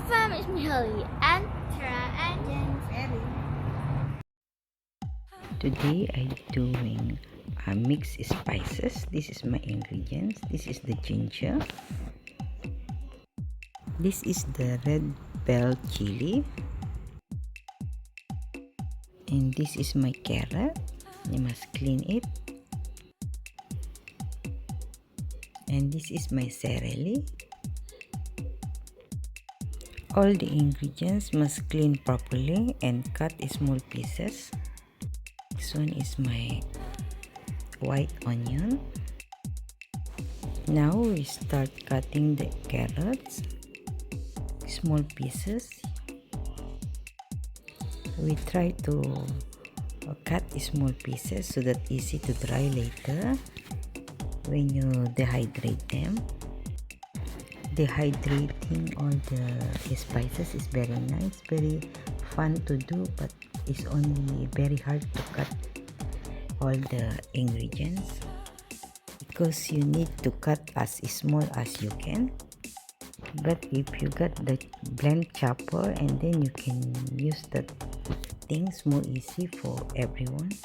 fam, it's me Holly and Tara and James. Today I'm doing mixed spices. This is my ingredients. This is the ginger. This is the red bell chili. And this is my carrot. You must clean it. And this is my celery. All the ingredients must clean properly and cut in small pieces. This one is my white onion. Now we start cutting the carrots, small pieces. We try to cut small pieces so that easy to dry later when you dehydrate them. Dehydrating all the spices is very nice, very fun to do, but it's only very hard to cut all the ingredients because you need to cut as small as you can. But if you got the blend chopper, and then you can use that things more easy for everyone.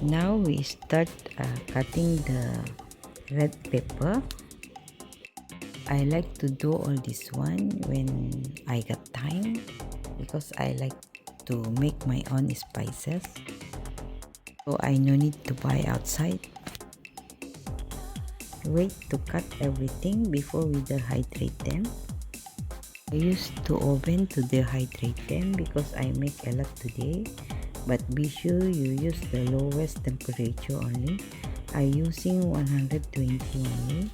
Now we start cutting the red pepper. I like to do all this one when I got time because I like to make my own spices, so I no need to buy outside. Wait to cut everything before we dehydrate them. I use 2 oven to dehydrate them because I make a lot today, but be sure you use the lowest temperature only. I using 120 only.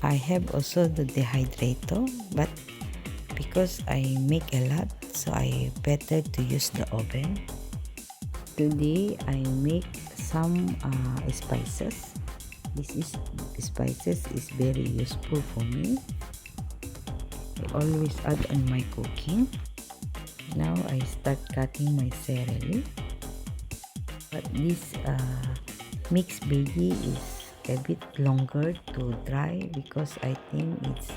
I have also the dehydrator, but because I make a lot, so I better to use the oven. Today I make some spices. Spices is very useful for me. I always add on my cooking. Now I start cutting my celery. But this mixed veggie is a bit longer to dry because I think it's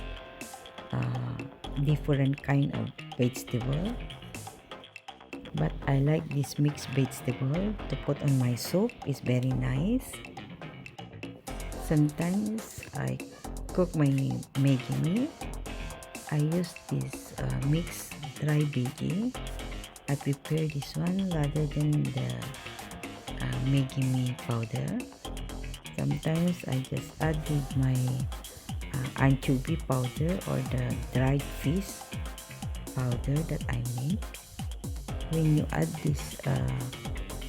different kind of vegetable. But I like this mixed vegetable to put on my soup. It's very nice. Sometimes I cook my Maggi mee. I use this mixed dry veggie. I prepare this one rather than the Maggi mee powder. Sometimes I just add with my anchovy powder or the dried fish powder that I make. When you add this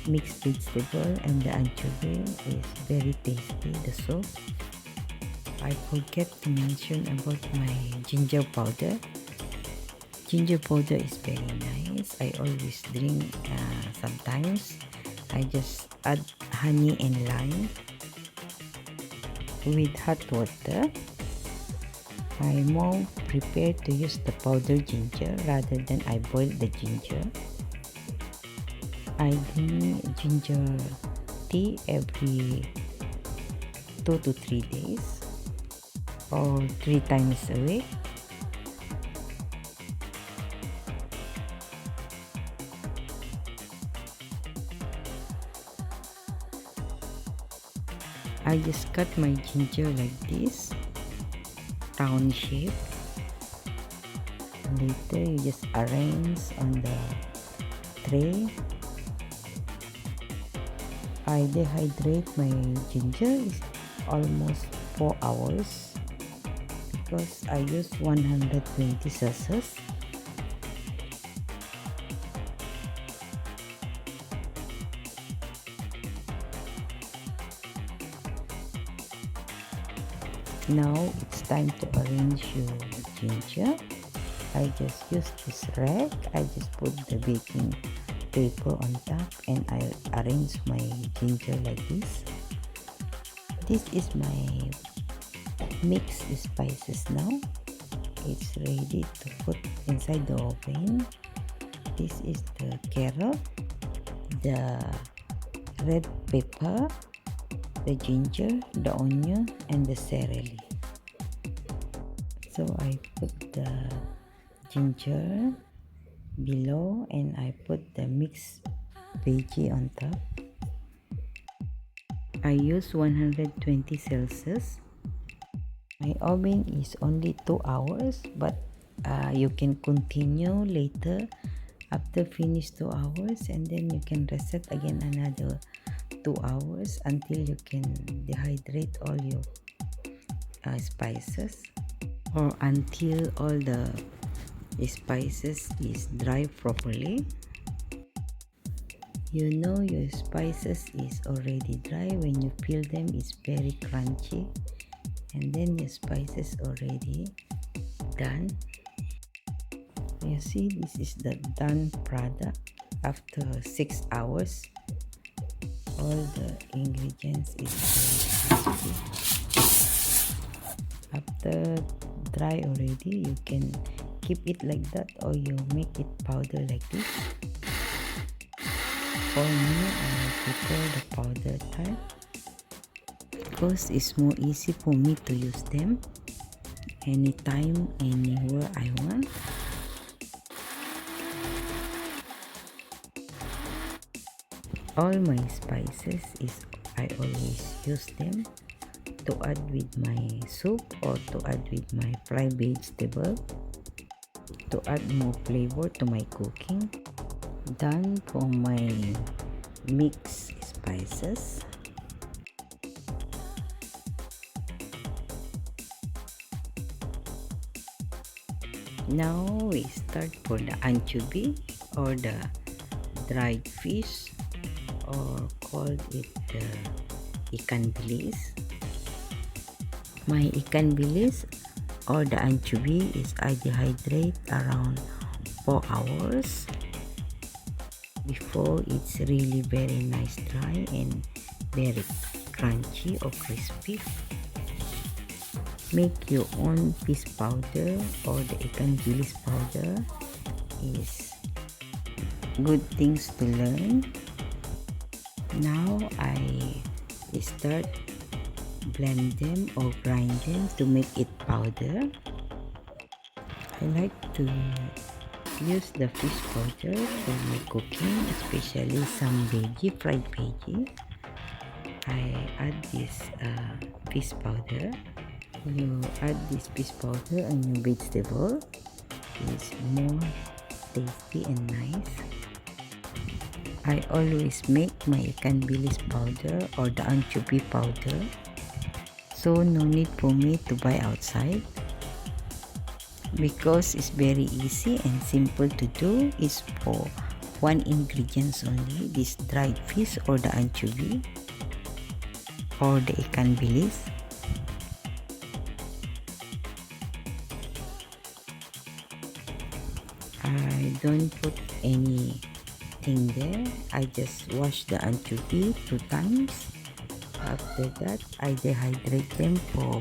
mixed vegetable and the anchovy, is very tasty, the soup. I forget to mention about my ginger powder. Ginger powder is very nice. I always drink sometimes. I just add honey and lime with hot water. I more prefer to use the powdered ginger rather than I boil the ginger. I drink ginger tea every 2 to 3 days or 3 times a week. I just cut my ginger like this, round shape. Later you just arrange on the tray. I dehydrate my ginger is almost 4 hours because I use 120 Celsius. Now it's time to arrange your ginger. I just use this rack. I just put the baking paper on top and I arrange my ginger like this. This is my mixed spices now. It's ready to put inside the oven. This is the carrot, the red pepper, the ginger, the onion, and the celery. So I put the ginger below and I put the mixed veggie on top. I use 120 Celsius. My oven is only 2 hours, but you can continue later after finish 2 hours, and then you can reset again another 2 hours until you can dehydrate all your spices, or until all the spices is dry properly. You know your spices is already dry when you feel them is very crunchy, and then your spices already done. You see, this is the done product after 6 hours. All the ingredients is very crispy. After dry already, you can keep it like that, or you make it powder like this. For me, I prefer the powder type because it's more easy for me to use them anytime, anywhere I want. All my spices is I always use them to add with my soup or to add with my fried vegetable to add more flavor to my cooking. Done for my mixed spices. Now we start for the anchovy or the dried fish, or call it the ikan bilis. My ikan bilis or the anchovy is I dehydrate around 4 hours before it's really very nice dry and very crunchy or crispy. Make your own fish powder or the ikan bilis powder is good things to learn. Now I start blend them or grind them to make it powder. I like to use the fish powder for my cooking, especially some veggie, fried veggie. I add this fish powder. You add this fish powder on your vegetable. It's more tasty and nice. I always make my ikan bilis powder or the anchovy powder, so no need for me to buy outside because it's very easy and simple to do. It's for one ingredients only, this dried fish or the anchovy or the ikan bilis. I don't put anything there. I just wash the anchovy 2 times. After that, I dehydrate them for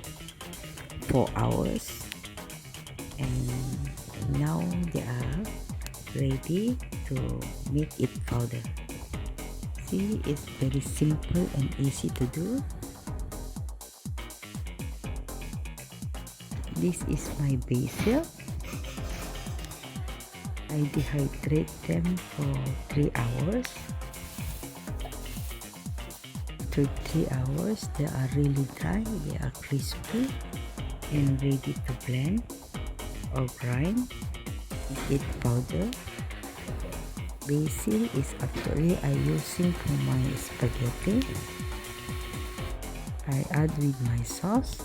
4 hours, and now they are ready to make it powder. See, it's very simple and easy to do. This is my basil. I dehydrate them for 3 hours. After 3 hours, they are really dry, they are crispy and ready to blend or grind. Get powder. Basil is actually I using for my spaghetti. I add with my sauce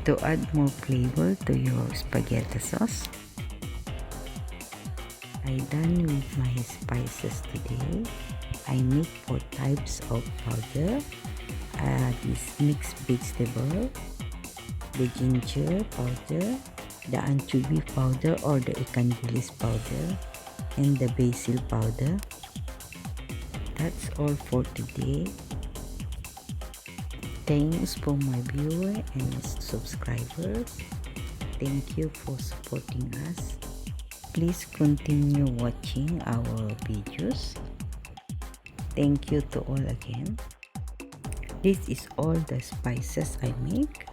to add more flavor to your spaghetti sauce. I done with my spices today. I make 4 types of powder. This mixed vegetable, the ginger powder, the anchovy powder or the ikan bilis powder, and the basil powder. That's all for today. Thanks for my viewer and subscribers. Thank you for supporting us. Please continue watching our videos. Thank you to all again. This is all the spices I make.